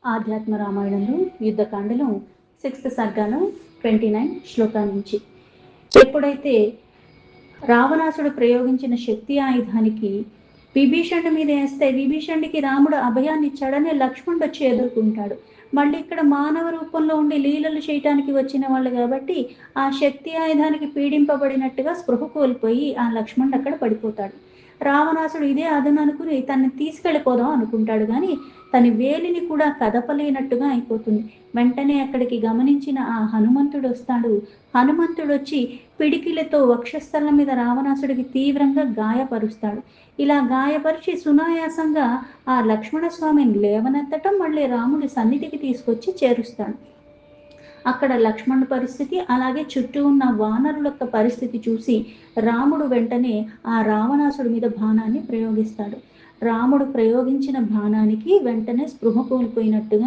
ఆధ్యాత్మ రామాయణంలో యుద్ధకాండలో 6th సర్గాలో 29 శ్లోకాల నుంచి ఎప్పుడైతే రావణాసుడు ప్రయోగించిన శక్తి ఆయుధానికి విభీషణుడి మీద వేస్తే విభీషణుడికి రాముడు అభయాన్ని ఇచ్చాడని లక్ష్మణుడు వచ్చి ఎదుర్కొంటాడు. మళ్ళీ ఇక్కడ మానవ రూపంలో ఉండి లీలలు చేయటానికి వచ్చిన వాళ్ళు కాబట్టి ఆ శక్తి ఆయుధానికి పీడింపబడినట్టుగా స్పృహ కోల్పోయి ఆ లక్ష్మణుడు అక్కడ పడిపోతాడు. రావణాసుడు ఇదే అదను అనుకుని తనని తీసుకెళ్ళిపోదాం అనుకుంటాడు, కానీ తన వేలిని కూడా కదపలేనట్టుగా అయిపోతుంది. వెంటనే అక్కడికి గమనించిన ఆ హనుమంతుడు వస్తాడు. హనుమంతుడు వచ్చి పిడికిలతో వక్షస్థలం మీద రావణాసుడికి తీవ్రంగా గాయపరుస్తాడు. ఇలా గాయపరిచి సునాయాసంగా ఆ లక్ష్మణస్వామిని లేవనెత్తటం, మళ్ళీ రాముడి సన్నిధికి తీసుకొచ్చి చేరుస్తాడు. అక్కడ లక్ష్మణుడి పరిస్థితి, అలాగే చుట్టూ ఉన్న వానరుల యొక్క పరిస్థితి చూసి రాముడు వెంటనే ఆ రావణాసుడి మీద బాణాన్ని ప్రయోగిస్తాడు. రాముడు ప్రయోగించిన బాణానికి వెంటనే స్పృహ కోల్పోయినట్టుగా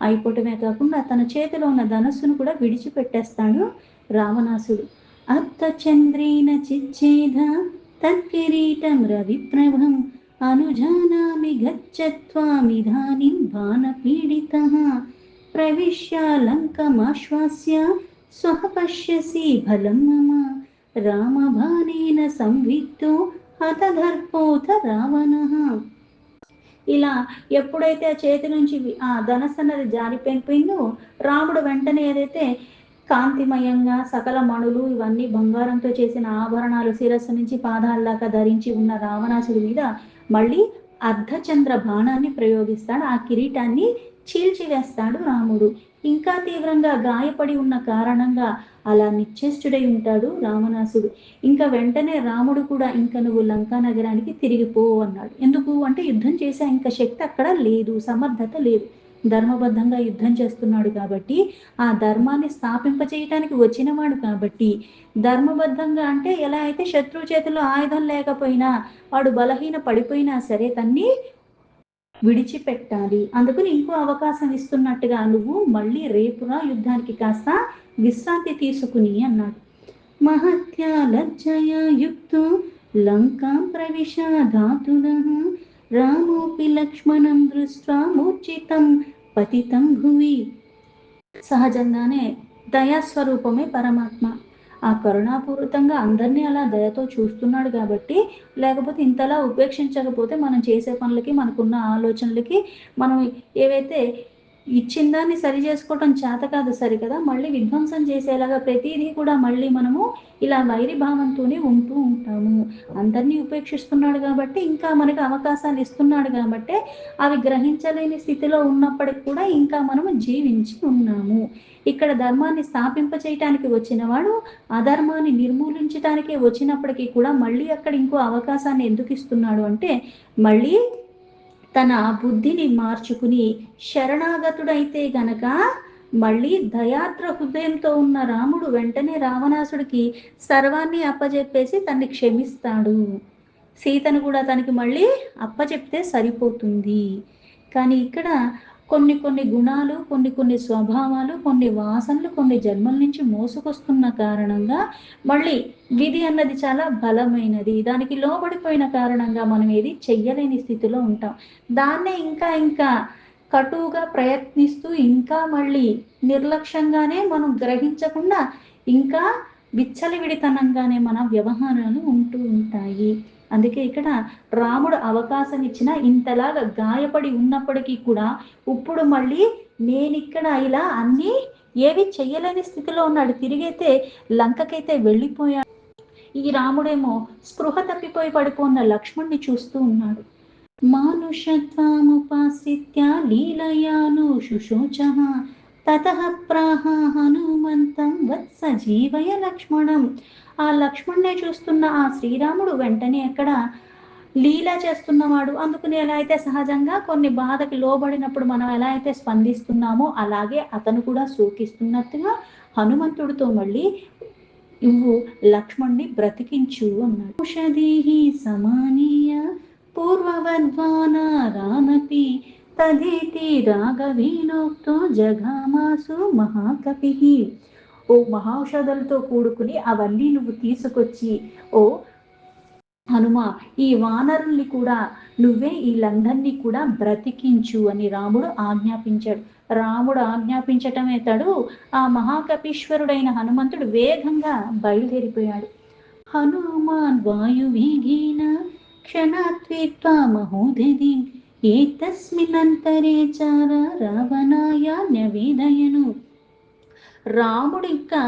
అయిపోవటమే కాకుండా తన చేతిలో ఉన్న ధనస్సును కూడా విడిచిపెట్టేస్తాడు రావణాసుడు. అర్థచంద్రేణ చిచ్ఛేద తత్కిరీటం రవిప్రభం అనుజానామి గచ్చత్వామిదానిం బాణపీడితః ప్రవిశ్య లంకమాశ్వాస్య స్వః పశ్యసి బలం మమ రామబాణేన సంవిద్ధో హతదర్పోథ రావణః. ఇలా ఎప్పుడైతే ఆ చేతి నుంచి ఆ ధనస్సు అన్నది జారిపోయిందో రాముడు వెంటనే ఏదైతే కాంతిమయంగా సకల మణులు ఇవన్నీ బంగారంతో చేసిన ఆభరణాలు శిరస్సు నుంచి పాదాల దాకా ధరించి ఉన్న రావణాసుడి మీద మళ్ళీ అర్ధచంద్ర బాణాన్ని ప్రయోగిస్తాడు. ఆ కిరీటాన్ని చీల్చివేస్తాడు రాముడు. ఇంకా తీవ్రంగా గాయపడి ఉన్న కారణంగా అలా నిశ్చేష్టుడై ఉంటాడు రావణాసుడు. ఇంకా వెంటనే రాముడు కూడా ఇంకా నువ్వు లంకా నగరానికి తిరిగిపో అన్నాడు. ఎందుకు అంటే యుద్ధం చేసే ఇంకా శక్తి అక్కడ లేదు, సమర్థత లేదు. ధర్మబద్ధంగా యుద్ధం చేస్తున్నాడు కాబట్టి, ఆ ధర్మాన్ని స్థాపింపచేయటానికి వచ్చినవాడు కాబట్టి, ధర్మబద్ధంగా అంటే ఎలా అయితే శత్రువు చేతిలో ఆయుధం లేకపోయినా వాడు బలహీన పడిపోయినా సరే తన్ని విడిచిపెట్టాలి. అందుకని ఇంకో అవకాశం ఇస్తున్నట్టుగా నువ్వు మళ్ళీ రేపురా యుద్ధానికి కాస్త విశ్రాంతి తీసుకుని అన్నాడు. మహత్యా లజ్జయా యుక్తో లంకాం ప్రవిశాధాతునః రామోపి లక్ష్మణం దృష్ట్వా మూర్ఛితం పతితం భువి. సహజంగానే దయాస్వరూపమే పరమాత్మ. ఆ కరుణాపూరితంగా అందరినీ అలా దయతో చూస్తున్నాడు కాబట్టి, లేకపోతే ఇంతలా ఉపేక్షించకపోతే మనం చేసే పనులకి, మనకున్న ఆలోచనలకి, మనం ఏవైతే ఇచ్చిన దాన్ని సరి చేసుకోవటం చేత కాదు సరికదా, మళ్ళీ విధ్వంసం చేసేలాగా ప్రతిదీ కూడా మళ్ళీ మనము ఇలా వైరి భావంతోనే ఉంటూ ఉంటాము. అందరినీ ఉపేక్షిస్తున్నాడు కాబట్టి, ఇంకా మనకు అవకాశాలు ఇస్తున్నాడు కాబట్టి, అవి గ్రహించలేని స్థితిలో ఉన్నప్పటికి కూడా ఇంకా మనము జీవించి ఉన్నాము. ఇక్కడ ధర్మాన్ని స్థాపింపచేయటానికి వచ్చినవాడు అధర్మాన్ని నిర్మూలించటానికి వచ్చినప్పటికీ కూడా మళ్ళీ అక్కడ ఇంకో అవకాశాన్ని ఎందుకు ఇస్తున్నాడు అంటే, మళ్ళీ తన బుద్ధిని మార్చుకుని శరణాగతుడైతే గనక మళ్ళీ దయాద్ర హృదయంతో ఉన్న రాముడు వెంటనే రావణాసుడికి సర్వాన్ని అప్పచెప్పేసి తన్ని క్షమిస్తాడు. సీతను కూడా తనకి మళ్ళీ అప్పచెప్తే సరిపోతుంది. కానీ ఇక్కడ కొన్ని కొన్ని గుణాలు, కొన్ని కొన్ని స్వభావాలు, కొన్ని వాసనలు కొన్ని జన్మల నుంచి మోసుకొస్తున్న కారణంగా మళ్ళీ విధి అన్నది చాలా బలమైనది. దానికి లోబడిపోయిన కారణంగా మనం ఏది చెయ్యలేని స్థితిలో ఉంటాం. దాన్నే ఇంకా ఇంకా కటువుగా ప్రయత్నిస్తూ ఇంకా మళ్ళీ నిర్లక్ష్యంగానే మనం గ్రహించకుండా ఇంకా విచ్చలవిడితనంగానే మన వ్యవహారాలు ఉంటూ ఉంటాయి. అందుకే ఇక్కడ రాముడు అవకాశం ఇచ్చిన ఇంతలాగా గాయపడి ఉన్నప్పటికీ కూడా ఇప్పుడు మళ్ళీ నేనిక్కడ ఇలా అన్నీ ఏవి చెయ్యలేని స్థితిలో ఉన్నాడు. తిరిగైతే లంకకైతే వెళ్ళిపోయాడు. ఈ రాముడేమో స్పృహ తప్పిపోయి పడిపోన్న లక్ష్మణ్ణి చూస్తూ ఉన్నాడు. మానుషత్వాముపాశ్రిత్య లీలయాను శుశోచః తతః ప్రాహ హనుమంతం వత్స జీవయ లక్ష్మణం. ఆ లక్ష్మణ్ణే చూస్తున్న ఆ శ్రీరాముడు వెంటనే అక్కడ లీల చేస్తున్నవాడు. అందుకని ఎలా అయితే సహజంగా కొన్ని బాధకి లోబడినప్పుడు మనం ఎలా అయితే స్పందిస్తున్నామో అలాగే అతను కూడా శోకిస్తున్నట్టుగా హనుమంతుడితో మళ్ళీ నువ్వు లక్ష్మణ్ణి బ్రతికించు అన్నాడు. ఔషధీహి సమానీయ పూర్వవద్వానరానపి తదేతి రాఘవేణోక్తో జగామాసు మహాకపిః. ఓ మహౌషధులతో కూడుకుని అవన్నీ నువ్వు తీసుకొచ్చి, ఓ హనుమ, ఈ వానరుల్ని కూడా నువ్వే వీళ్ళందరినీ కూడా బ్రతికించు అని రాముడు ఆజ్ఞాపించాడు. రాముడు ఆజ్ఞాపించటమే తడు ఆ మహాకపీశ్వరుడైన హనుమంతుడు వేగంగా బయలుదేరిపోయాడు. హనుమాన్ వాయువేగేన క్షణాత్విత్వా మహోదధిం ఏతస్మిన్నంతరే చార రావణాయ న్యవేదయను. రాముడు ఇంకా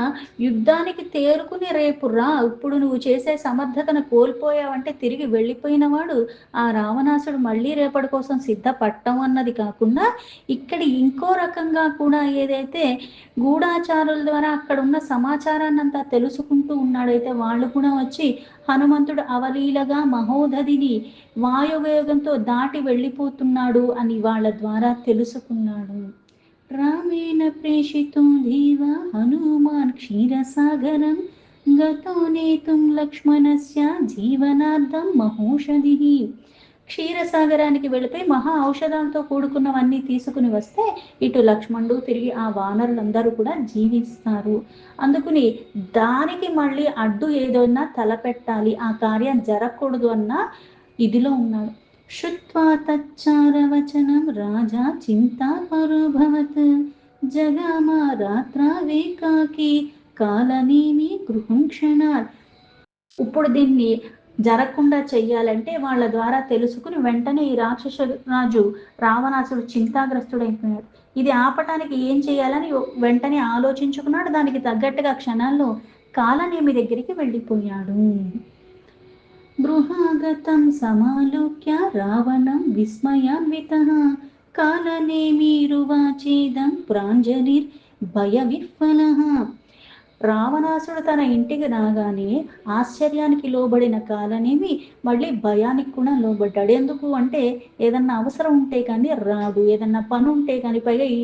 యుద్ధానికి తేరుకుని రేపు రా, ఇప్పుడు నువ్వు చేసే సమర్థతను కోల్పోయావంటే తిరిగి వెళ్ళిపోయినవాడు ఆ రావణాసుడు మళ్ళీ రేపటి కోసం సిద్ధపడటం అన్నది కాకుండా ఇక్కడ ఇంకో రకంగా కూడా ఏదైతే గూఢాచారుల ద్వారా అక్కడ ఉన్న సమాచారాన్ని అంతా తెలుసుకుంటూ ఉన్నాడైతే వాళ్ళు కూడా వచ్చి హనుమంతుడు అవలీలగా మహోదధిని వాయువేగంతో దాటి వెళ్ళిపోతున్నాడు అని వాళ్ళ ద్వారా తెలుసుకున్నాడు. రామేణ ప్రేషితో దేవ హనుమాన్ క్షీరసాగరం గతో నేతుం లక్ష్మణస్య జీవనార్థం మహోషధి. క్షీరసాగరానికి వెళ్ళిపోయి మహా ఔషధంతో కూడుకున్నవన్నీ తీసుకుని వస్తే ఇటు లక్ష్మణుడు తిరిగి ఆ వానరులందరూ కూడా జీవిస్తారు. అందుకుని దానికి మళ్ళీ అడ్డు ఏదైనా తలపెట్టాలి, ఆ కార్యం జరగకూడదు అన్న ఇదిలో ఉన్నాడు. శ్రుత్వా తచ్చారవచనం రాజా చింతాపరోభవత్ జగామ రాత్రావేకాకి కాలనేమి గృహం క్షణాత్. ఇప్పుడు దీన్ని జరగకుండా చెయ్యాలంటే వాళ్ళ ద్వారా తెలుసుకుని వెంటనే ఈ రాక్షస రాజు రావణాసుడు చింతాగ్రస్తుడైపోయాడు. ఇది ఆపటానికి ఏం చేయాలని వెంటనే ఆలోచించుకున్నాడు. దానికి తగ్గట్టుగా క్షణాల్లో కాలనేమి దగ్గరికి వెళ్ళిపోయాడు. గృహాగతం సమాలోక్య రావణం విస్మయాన్వితః కాలనేమిరువాచేదం ప్రాంజలిర్ భయవిహ్వలః. రావణాసుడు తన ఇంటికి రాగానే ఆశ్చర్యానికి లోబడిన కాలనేమి మళ్ళీ భయానికి కూడా లోబడ్డాడు. ఎందుకు అంటే ఏదన్నా అవసరం ఉంటే కానీ రాడు, ఏదన్నా పని ఉంటే కానీ, పైగా ఈ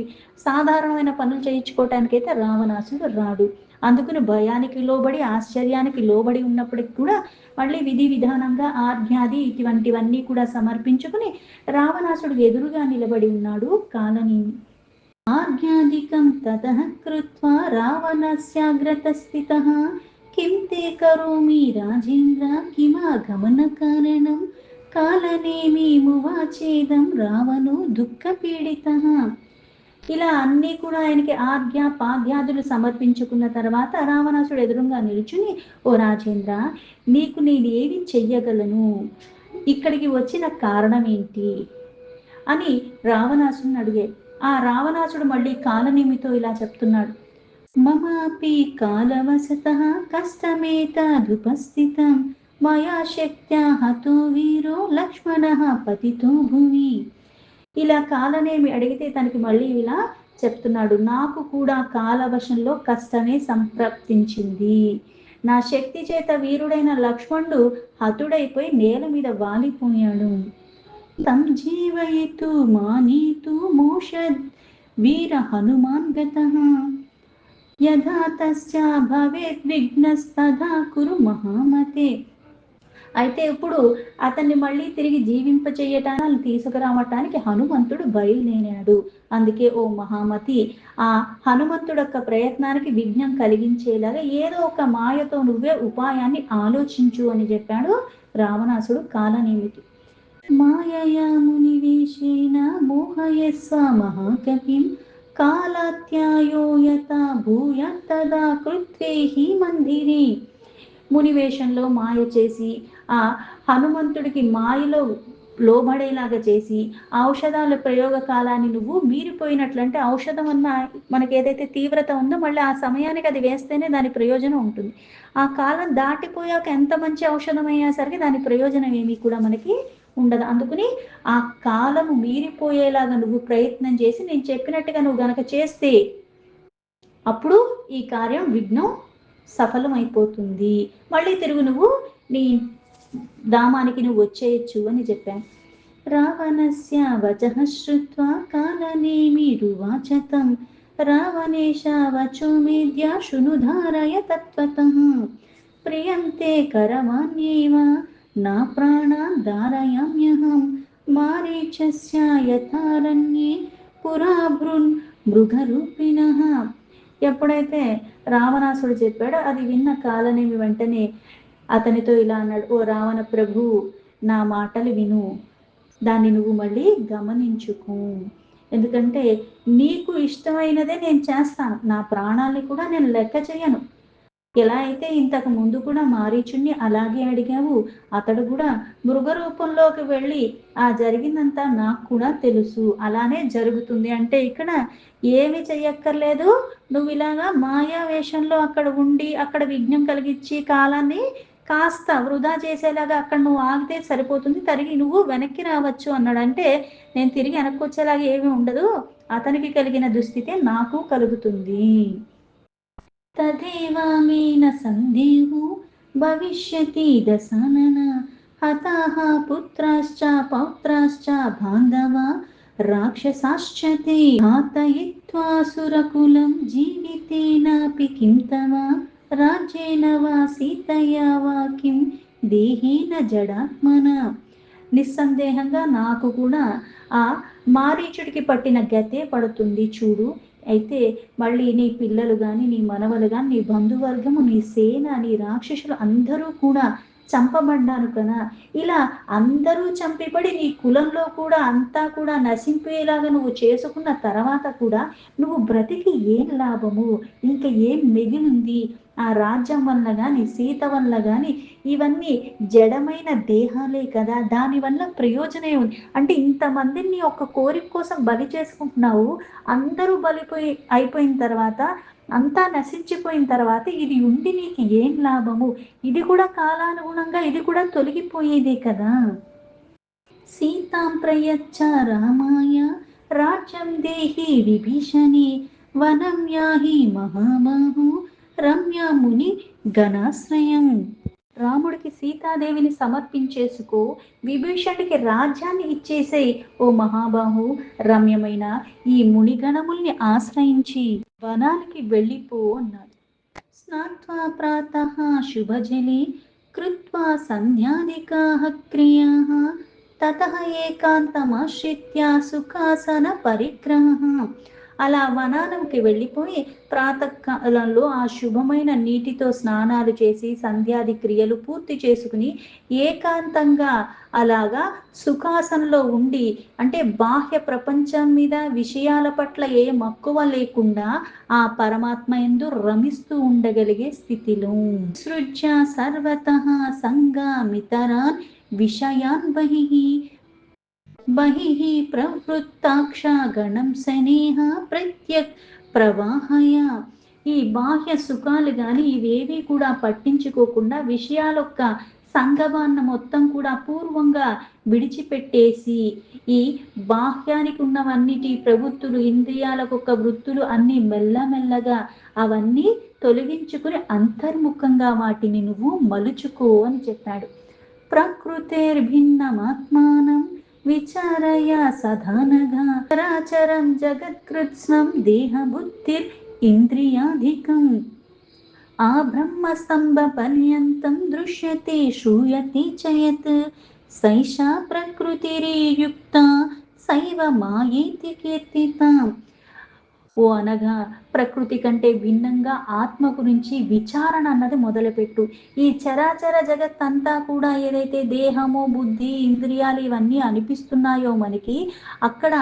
సాధారణమైన పనులు చేయించుకోవటానికైతే రావణాసుడు రాడు. అందుకని భయానికి లోబడి ఆశ్చర్యానికి లోబడి ఉన్నప్పటికి కూడా మళ్ళీ విధి విధానంగా ఆర్ఘ్యాది ఇటువంటివన్నీ కూడా సమర్పించుకుని రావణాసుడు ఎదురుగా నిలబడి ఉన్నాడు కాలనేమి. ఆర్ఘ్యాదికం తతః కృత్వా రావణస్యాగ్రతస్థితః కిం తే కరోమి రాజేంద్ర కిమాగమన కారణం కాలనేమిమువాచేదం రావణో దుఃఖపీడితః. ఇలా అన్నీ కూడా ఆయనకి ఆజ్ఞ పాద్యాదులు సమర్పించుకున్న తర్వాత రావణాసుడు ఎదురుగా నిలుచుని, ఓ రాజేంద్ర, నీకు నేనేమి చెయ్యగలను, ఇక్కడికి వచ్చిన కారణం ఏంటి అని రావణాసుడిని అడిగాడు. ఆ రావణాసుడు మళ్ళీ కాలనేమితో ఇలా చెప్తున్నాడు. మమాపి కాలవశతః కష్టమేతదుపస్థితం మయా శక్త్యా హతో వీరో లక్ష్మణః పతితో భువి. ఇలా కాలనేమి అడిగితే తనకి మళ్ళీ ఇలా చెప్తున్నాడు, నాకు కూడా కాలవశంలో కష్టమే సంప్రాప్తించింది. నా శక్తి చేత వీరుడైన లక్ష్మణుడు హతుడైపోయి నేల మీద వాలిపోయాడు. తం జీవయితు మానేతు మోషద్ వీర హనుమాన్ గతః యథా తస్య భవేత్ విఘ్నస్తథా కురు మహామతే. అయితే ఇప్పుడు అతన్ని మళ్ళీ తిరిగి జీవింపచేయటాన్ని తీసుకురావటానికి హనుమంతుడు బయలుదేరాడు. అందుకే ఓ మహామతి, ఆ హనుమంతుడు యొక్క ప్రయత్నానికి విఘ్నం కలిగించేలాగా ఏదో ఒక మాయతో నువ్వే ఉపాయాన్ని ఆలోచించు అని చెప్పాడు రావణాసుడు కాలనేమికి. మాయయా మునివేశేన మోహయస్వ మహాకపిం కాలాత్యాయో యథా భూయ తదా కృత్వేహి మందిరే. మునివేషంలో మాయ చేసి ఆ హనుమంతుడికి మాయలో లోబడేలాగా చేసి ఔషధాల ప్రయోగ కాలాన్ని నువ్వు మీరిపోయినట్లంటే, ఔషధం అన్న మనకి ఏదైతే తీవ్రత ఉందో మళ్ళీ ఆ సమయానికి అది వేస్తేనే దాని ప్రయోజనం ఉంటుంది. ఆ కాలం దాటిపోయాక ఎంత మంచి ఔషధం అయ్యేసరికి దాని ప్రయోజనం ఏమీ కూడా మనకి ఉండదు. అందుకని ఆ కాలము మీరిపోయేలాగా నువ్వు ప్రయత్నం చేసి నేను చెప్పినట్టుగా నువ్వు గనక చేస్తే అప్పుడు ఈ కార్యం విఘ్నం సఫలమైపోతుంది, మళ్ళీ తిరుగు నువ్వు నీ ధామానికి నువ్వు వచ్చేయచ్చు అని చెప్పాను. రావణస్య వచః శ్రుత్వా కాలనేమిరువాచతం రావణేశ వచో మేద్య శృణుధారయ తత్వతః ప్రియంతే కరవాణ్యేవ నా ప్రాణాన్ ధారయామ్యహం మారీచస్య యథారణ్యే పురాభృన్ మృగరూపిణః. ఎప్పుడైతే రావణాసుడు చెప్పాడో అది విన్న కాలనేమి వెంటనే అతనితో ఇలా అన్నాడు, ఓ రావణ ప్రభు, నా మాటలు విను, దాన్ని నువ్వు మళ్ళీ గమనించుకో. ఎందుకంటే నీకు ఇష్టమైనదే నేను చేస్తాను, నా ప్రాణాల్ని కూడా నేను లెక్క చేయను. ఎలా అయితే ఇంతకు ముందు కూడా మారీచుణ్ణి అలాగే అడిగావు, అతడు కూడా మృగ రూపంలోకి వెళ్ళి ఆ జరిగిందంతా నాకు కూడా తెలుసు, అలానే జరుగుతుంది అంటే ఇక్కడ ఏమి చెయ్యక్కర్లేదు, నువ్వు ఇలాగా మాయా వేషంలో అక్కడ ఉండి అక్కడ విఘ్నం కలిగించి కాలాన్ని కాస్త వృధా చేసేలాగా అక్కడ నువ్వు ఆగితే సరిపోతుంది, తిరిగి నువ్వు వెనక్కి రావచ్చు అన్నాడు. అంటే నేను తిరిగి వెనక్కి వచ్చేలాగా ఏమీ ఉండదు, అతనికి కలిగిన దుస్థితే నాకు కలుగుతుంది. తదేవామేన సందేహో భవిష్యతి దశానన హతాః పుత్రాశ్చ పౌత్రాశ్చ బాంధవా రాక్షసాశ్చ తే ఘాతయిత్వా సురకులం జీవితేనాపి కిం తవ రాజ్యేన వా సీతయా వా కిం దేహేన జడాత్మన. నిస్సందేహంగా నాకు కూడా ఆ మారీచుడికి పట్టిన గతే పడుతుంది చూడు. అయితే మళ్ళీ నీ పిల్లలు కానీ, నీ మనవలు కానీ, నీ బంధువర్గము, నీ సేన, నీ రాక్షసులు అందరూ కూడా చంపబడ్డారు కదా. ఇలా అందరూ చంపిపడి నీ కులంలో కూడా అంతా కూడా నశింపేలాగా నువ్వు చేసుకున్న తర్వాత కూడా నువ్వు బ్రతికి ఏం లాభము, ఇంకా ఏం మిగిలింది? ఆ రాజ్యం వల్ల కానీ, సీత వల్ల కానీ, ఇవన్నీ జడమైన దేహాలే కదా, దానివల్ల ప్రయోజనం ఉంది. అంటే ఇంతమందిని ఒక కోరిక కోసం బలి చేసుకుంటున్నావు, అందరూ అయిపోయిన తర్వాత, అంతా నశించిపోయిన తర్వాత ఇది ఉండి నీకు ఏం లాభము? ఇది కూడా కాలానుగుణంగా ఇది కూడా తొలగిపోయేదే కదా. సీతాం ప్రయచ్చ రామాయ రాజ్యం దేహి విభీషణి వనం యాహి మహాబాహు రమ్య ముని గణాశ్రయం. రాముడికి సీతాదేవిని సమర్పించేసుకో, విభీషణుడికి రాజ్యాన్ని ఇచ్చేసేయి ఓ మహాబాహు, రమ్యమైన ఈ మునిగణముల్ని ఆశ్రయించి వనానికి వెళ్ళిపో అన్నాడు. స్నాత్వా ప్రాతః శుభజలి కృత్వా సంధ్యాదికాః క్రియాః తతః ఏకాంతమాశ్రిత్య సుఖాసన పరిగ్రహః. అలా వనానికి వెళ్ళిపోయి ప్రాతకాలంలో ఆ శుభమైన నీటితో స్నానాలు చేసి సంధ్యాది క్రియలు పూర్తి చేసుకుని ఏకాంతంగా అలాగా సుఖాసనలో ఉండి, అంటే బాహ్య ప్రపంచం మీద విషయాల పట్ల ఏ మక్కువ లేకుండా ఆ పరమాత్మ యందు రమిస్తూ ఉండగలిగే స్థితిలో సృజ్య సర్వతః సంగామితరాన్ విషయాన్ బహిః ప్రవృత్తాక్ష గణం స్నేహ ప్రత్యక్ ప్రవాహయ. ఈ బాహ్య సుఖాలు కానీ ఇవేవి కూడా పట్టించుకోకుండా విషయాలొక్క సంగమాన్న మొత్తం కూడా పూర్వంగా విడిచిపెట్టేసి, ఈ బాహ్యానికి ఉన్నవన్నిటి ప్రవృత్తులు, ఇంద్రియాలకొక్క వృత్తులు అన్ని మెల్లమెల్లగా అవన్నీ తొలగించుకుని అంతర్ముఖంగా వాటిని నువ్వు మలుచుకో అని చెప్పాడు. ప్రకృతిర్భిన్నమాత్మానం విచారయ సధానగా చరాచరం జగత్కృత్స్నం దేహబుద్ధిర్ ఇంద్రియాధికం ఆ బ్రహ్మస్తంభ పర్యంతం దృశ్యతే శ్రూయతే చయత్ సైషా ప్రకృతిరియుక్త సైవ మాయేతి కీర్తిత. ఓ అనగా ప్రకృతి కంటే భిన్నంగా ఆత్మ గురించి విచారణ అన్నది మొదలుపెట్టు. ఈ చరాచర జగత్ అంతా కూడా ఏదైతే దేహము, బుద్ధి, ఇంద్రియాలు ఇవన్నీ అనిపిస్తున్నాయో మనకి, అక్కడ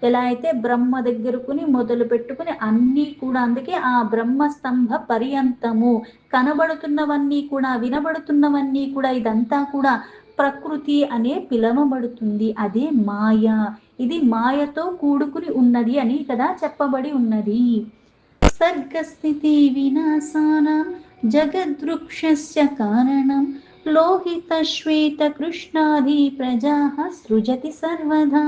ఎలా అయితే బ్రహ్మ దగ్గరకుని మొదలు పెట్టుకుని అన్నీ కూడా, అందుకే ఆ బ్రహ్మస్తంభ పర్యంతము కనబడుతున్నవన్నీ కూడా, వినబడుతున్నవన్నీ కూడా, ఇదంతా కూడా ప్రకృతి అనే పిలవబడుతుంది. అదే మాయ. ఇది మాయతో కూడుకుని ఉన్నది అని కదా చెప్పబడి ఉన్నది. సర్గస్థితి వినాశానాం జగద్వృక్షస్య కారణం లోహిత శ్వేత కృష్ణాది ప్రజాః సృజతి సర్వదా.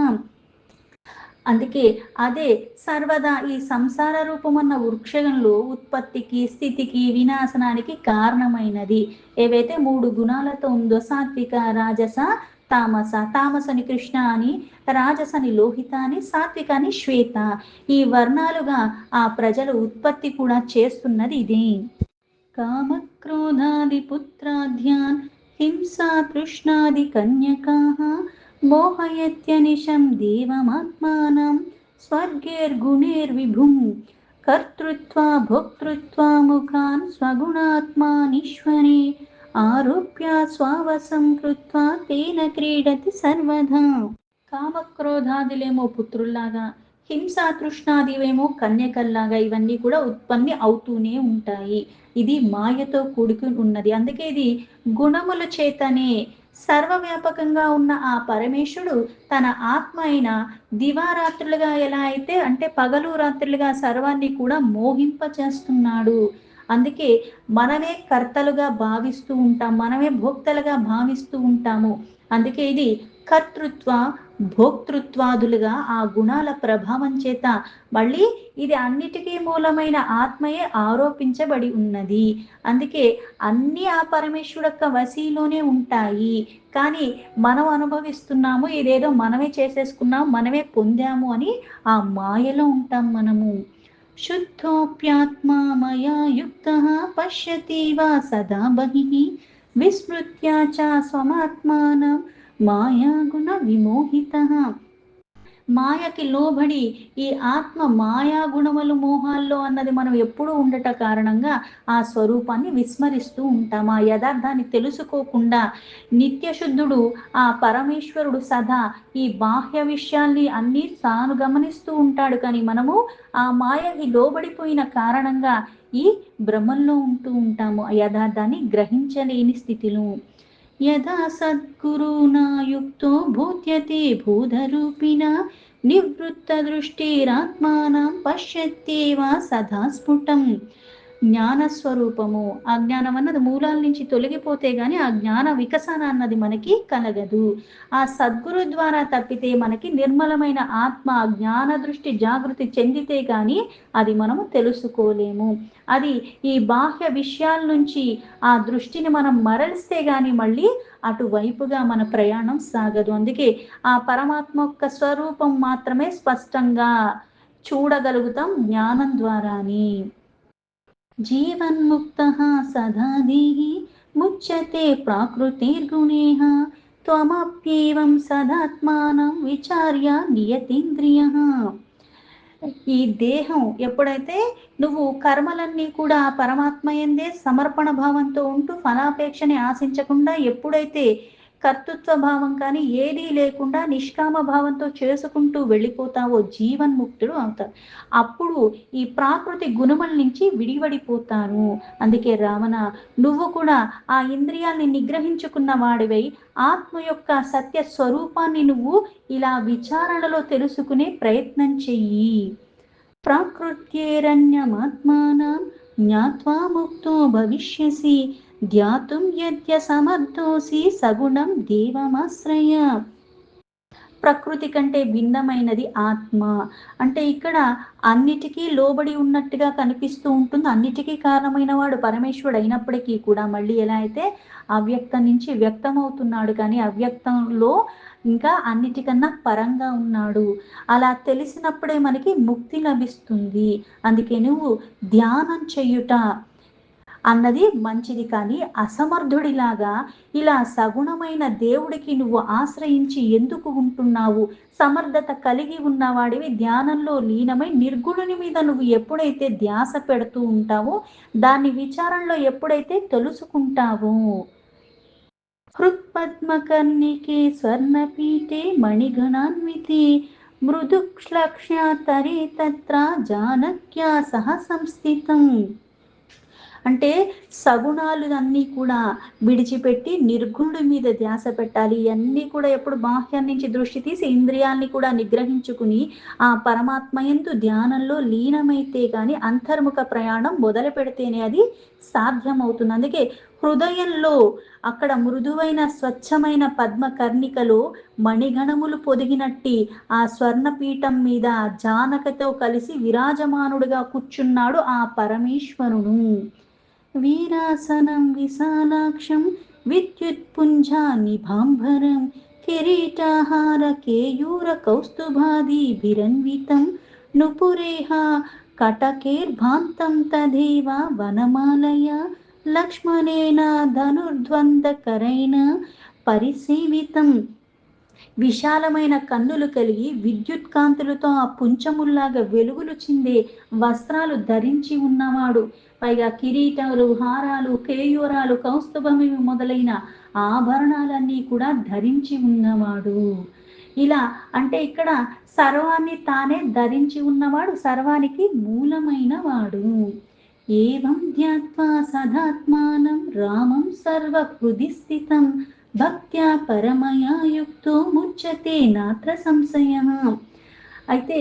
అందుకే అదే సర్వదా ఈ సంసార రూపమన్న వృక్షంలో ఉత్పత్తికి, స్థితికి, వినాశనానికి కారణమైనది ఏవైతే 3 గుణాలతో ఉందో, సాత్విక, రాజస, తామస. తామసని కృష్ణ అని, రాజసని లోహిత అని, సాత్వికాని శ్వేత. ఈ వర్ణాలుగా ఆ ప్రజలు ఉత్పత్తి కూడా చేస్తున్నది ఇదే. కామక్రోధాది పుత్రాధ్యాన్ హింసా తృష్ణాది కన్యకాః మోహయత్యనిశం దేవమాత్మానం స్వర్గేర్గుణేర్విభుం కర్తృత్వా భోక్తృత్వా ముఖాన్ స్వగుణాత్మానీశ్వరే ఆరోప్య స్వావసం కృత్వా తేన క్రీడతి సర్వదా. కామక్రోధాదులేమో పుత్రుల్లాగా, హింసా తృష్ణాదివేమో కన్యకల్లాగా ఇవన్నీ కూడా ఉత్పత్తి అవుతూనే ఉంటాయి. ఇది మాయతో కూడుకుని ఉన్నది. అందుకే ఇది గుణముల చేతనే సర్వవ్యాపకంగా ఉన్న ఆ పరమేశ్వరుడు తన ఆత్మ అయిన దివారాత్రులుగా ఎలా అయితే అంటే పగలు రాత్రులుగా సర్వాన్ని కూడా మోహింపచేస్తున్నాడు. అందుకే మనమే కర్తలుగా భావిస్తూ ఉంటాం, మనమే భోక్తలుగా భావిస్తూ ఉంటాము. అందుకే ఇది కర్తృత్వ భోక్తృత్వాదులుగా ఆ గుణాల ప్రభావం చేత మళ్ళీ ఇది అన్నిటికీ మూలమైన ఆత్మయే ఆరోపించబడి ఉన్నది. అందుకే అన్ని ఆ పరమేశ్వరుడు యొక్క వశీలోనే ఉంటాయి. కానీ మనం అనుభవిస్తున్నాము, ఇదేదో మనమే చేసేసుకున్నాం, మనమే పొందాము అని ఆ మాయలో ఉంటాం మనము. శుద్ధోప్యాత్మా మయా యుక్తః పశ్యతి వా సదా బహిః విస్మృత్య చ స్వమాత్మానం మాయా గుణ విమోహితః. మాయకి లోబడి ఈ ఆత్మ మాయా గుణములు మోహాల్లో అన్నది మనం ఎప్పుడూ ఉండట కారణంగా ఆ స్వరూపాన్ని విస్మరిస్తూ ఉంటాం. ఆ యథార్థాన్ని తెలుసుకోకుండా నిత్యశుద్ధుడు ఆ పరమేశ్వరుడు సదా ఈ బాహ్య విషయాల్ని అన్నీ తాను గమనిస్తూ ఉంటాడు. కానీ మనము ఆ మాయకి లోబడిపోయిన కారణంగా ఈ భ్రమంలో ఉంటూ ఉంటాము, ఆ యథార్థాన్ని గ్రహించలేని స్థితిలో. యదా సద్గురునా యుక్తో భూత్యతే భూధరూపిణ నివృత్తదృష్టిరాత్మానం పశ్యత్యేవ సదా స్ఫుటం. జ్ఞానస్వరూపము, ఆ జ్ఞానం అన్నది మూలాల నుంచి తొలగిపోతే గాని ఆ జ్ఞాన వికసన అన్నది మనకి కలగదు. ఆ సద్గురు ద్వారా తప్పితే మనకి నిర్మలమైన ఆత్మ జ్ఞాన దృష్టి జాగృతి చెందితే గాని అది మనము తెలుసుకోలేము. అది ఈ బాహ్య విషయాల నుంచి ఆ దృష్టిని మనం మరలిస్తే గాని మళ్ళీ అటువైపుగా మన ప్రయాణం సాగదు. అందుకే ఆ పరమాత్మ యొక్క స్వరూపం మాత్రమే స్పష్టంగా చూడగలుగుతాం జ్ఞానం ద్వారాని. జీవన్ముక్తః సదా దేహి ముచ్యతే ప్రాకృతిర్గుణేః త్వమప్యేవం సదాత్మానం విచార్య నియతేంద్రియః. ఈ దేహం ఎప్పుడైతే నువ్వు కర్మలన్నీ కూడా పరమాత్మయందే సమర్పణ భావంతో ఉంటూ ఫలాపేక్షని ఆశించకుండా ఎప్పుడైతే కర్తృత్వ భావం కానీ ఏదీ లేకుండా నిష్కామ భావంతో చేసుకుంటూ వెళ్ళిపోతావో జీవన్ముక్తుడు అవుతాడు. అప్పుడు ఈ ప్రాకృతి గుణముల నుంచి విడివడిపోతాను. అందుకే రావణ, నువ్వు కూడా ఆ ఇంద్రియాల్ని నిగ్రహించుకున్న వాడివై ఆత్మ యొక్క సత్య స్వరూపాన్ని నువ్వు ఇలా విచారణలో తెలుసుకునే ప్రయత్నం చెయ్యి. ప్రాకృత్యేరన్యమాత్మానం జ్ఞాత్వా ముక్తో భవిష్యసి ధ్యాతుం యద్య సమర్థోసి సగుణం దేవమాశ్రయ. ప్రకృతి కంటే భిన్నమైనది ఆత్మ అంటే ఇక్కడ అన్నిటికీ లోబడి ఉన్నట్టుగా కనిపిస్తూ ఉంటుంది. అన్నిటికీ కారణమైన వాడు పరమేశ్వరుడు అయినప్పటికీ కూడా మళ్ళీ ఎలా అయితే అవ్యక్తం నుంచి వ్యక్తమవుతున్నాడు, కానీ అవ్యక్తంలో ఇంకా అన్నిటికన్నా పరంగా ఉన్నాడు. అలా తెలిసినప్పుడే మనకి ముక్తి లభిస్తుంది. అందుకే నువ్వు ధ్యానం చెయ్యుట అన్నది మంచిది, కానీ అసమర్థుడిలాగా ఇలా సగుణమైన దేవుడికి నువ్వు ఆశ్రయించి ఎందుకు ఉంటున్నావు? సమర్థత కలిగి ఉన్నవాడివి ధ్యానంలో లీనమై నిర్గుణుని మీద నువ్వు ఎప్పుడైతే ధ్యాస పెడుతూ ఉంటావో, దాన్ని విచారణలో ఎప్పుడైతే తెలుసుకుంటావో. హృత్పద్మకర్ణికే స్వర్ణపీఠే మణిగణాన్వితే మృదుక్ష్లక్ష్యాతరే తత్ర జానక్యా సహ సంస్థితం. అంటే సగుణాలు అన్నీ కూడా విడిచిపెట్టి నిర్గుణుడి మీద ధ్యాస పెట్టాలి. ఇవన్నీ కూడా ఎప్పుడు బాహ్యం నుంచి దృష్టి తీసి ఇంద్రియాల్ని కూడా నిగ్రహించుకుని ఆ పరమాత్మయందు ధ్యానంలో లీనమైతే కానీ అంతర్ముఖ ప్రయాణం మొదలు పెడితేనే అది సాధ్యమవుతుంది. అందుకే హృదయంలో అక్కడ మృదువైన స్వచ్ఛమైన పద్మకర్ణికలో మణిగణములు పొదిగినట్టి ఆ స్వర్ణపీఠం మీద జానకతో కలిసి విరాజమానుడుగా కూర్చున్నాడు ఆ పరమేశ్వరుడు. వీరాసనం విశాలాక్షం విద్యుత్పుంజానిభాంబరం కిరీటాహార కేయూర కౌస్తుభాదిభిరన్వితం నుపురేహ కటకేర్భాంతం తదేవ వనమాలయ లక్ష్మణేన ధనుర్ధ్వందకరైన పరిసేవితం. విశాలమైన కన్నులు కలిగి విద్యుత్ కాంతులతో ఆ పుంచముల్లాగా వెలుగులు చిందే వస్త్రాలు ధరించి ఉన్నవాడు. పైగా కిరీటాలు, హారాలు, కేయూరాలు, కౌస్తుభమి మొదలైన ఆభరణాలన్నీ కూడా ధరించి ఉన్నవాడు. ఇలా అంటే ఇక్కడ సర్వాన్ని తానే ధరించి ఉన్నవాడు, సర్వానికి మూలమైన వాడు. ఏవం ధ్యాత్వా సదాత్మానం రామం సర్వహృది స్థితం భక్త్యా పరమయా యుక్తో ముచ్యతే నాత్ర సంశయః. అయితే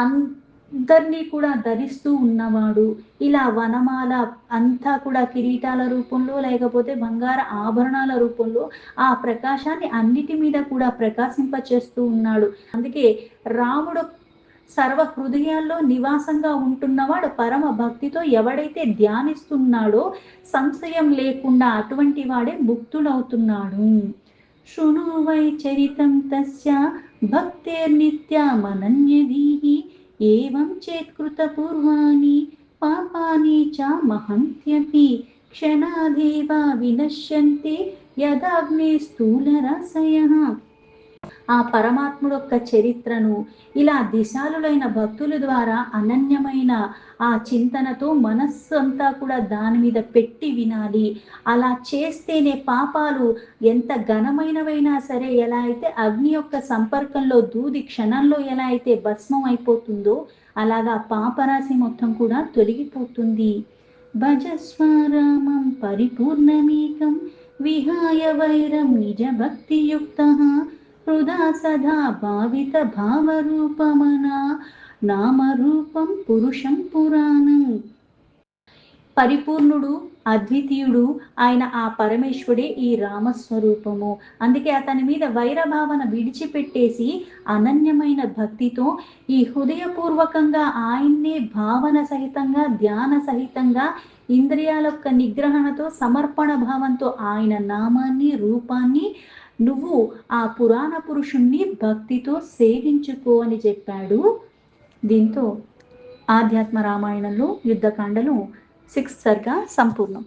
అందరినీ కూడా ధరిస్తూ ఉన్నవాడు. ఇలా వనమాల అంతా కూడా కిరీటాల రూపంలో లేకపోతే బంగార ఆభరణాల రూపంలో ఆ ప్రకాశాన్ని అన్నిటి మీద కూడా ప్రకాశింపచేస్తూ ఉన్నాడు. అందుకే రాముడు సర్వ హృదయాల్లో నివాసంగా ఉంటున్నవాడు. పరమ భక్తితో ఎవడైతే ధ్యానిస్తున్నాడో సంశయం లేకుండా అటువంటి వాడే ముక్తుడవుతున్నాడు. శృణు వై చరితం తస్య భక్తేర్నిత్యమనన్యధీః ఏవం చేత్కృత పూర్వాణి పాపాని చ మహంత్యపి క్షణాదేవ వినశ్యంతి యదాగ్నే స్థూలరసయః. ఆ పరమాత్ముడు యొక్క చరిత్రను ఇలా దిశాలులైన భక్తుల ద్వారా అనన్యమైన ఆ చింతనతో మనస్సు అంతా కూడా దాని మీద పెట్టి వినాలి. అలా చేస్తేనే పాపాలు ఎంత ఘనమైనవైనా సరే, ఎలా అయితే అగ్ని యొక్క సంపర్కంలో దూది క్షణంలో ఎలా అయితే భస్మం అయిపోతుందో అలాగా పాపరాశి మొత్తం కూడా తొలగిపోతుంది. భజస్వరామం పరిపూర్ణమేకం విహాయ వైరం నిజ భక్తియుక్తః హృదా సదా భావిత భావరూపమనా నామరూపం పురుషం పురాణం. పరిపూర్ణుడు, అద్వితీయుడు ఆయన ఆ పరమేశ్వరుడే ఈ రామస్వరూపము. అందుకే అతని మీద వైరభావన విడిచిపెట్టేసి అనన్యమైన భక్తితో ఈ హృదయపూర్వకంగా ఆయన్నే భావన సహితంగా, ధ్యాన సహితంగా, ఇంద్రియాల యొక్క నిగ్రహణతో, సమర్పణ భావంతో ఆయన నామాన్ని, రూపాన్ని నువ్వు ఆ పురాణ పురుషుణ్ణి భక్తితో సేవించుకో అని చెప్పాడు. దీంతో ఆధ్యాత్మ రామాయణంలో యుద్ధకాండలు 6th సర్గా సంపూర్ణం.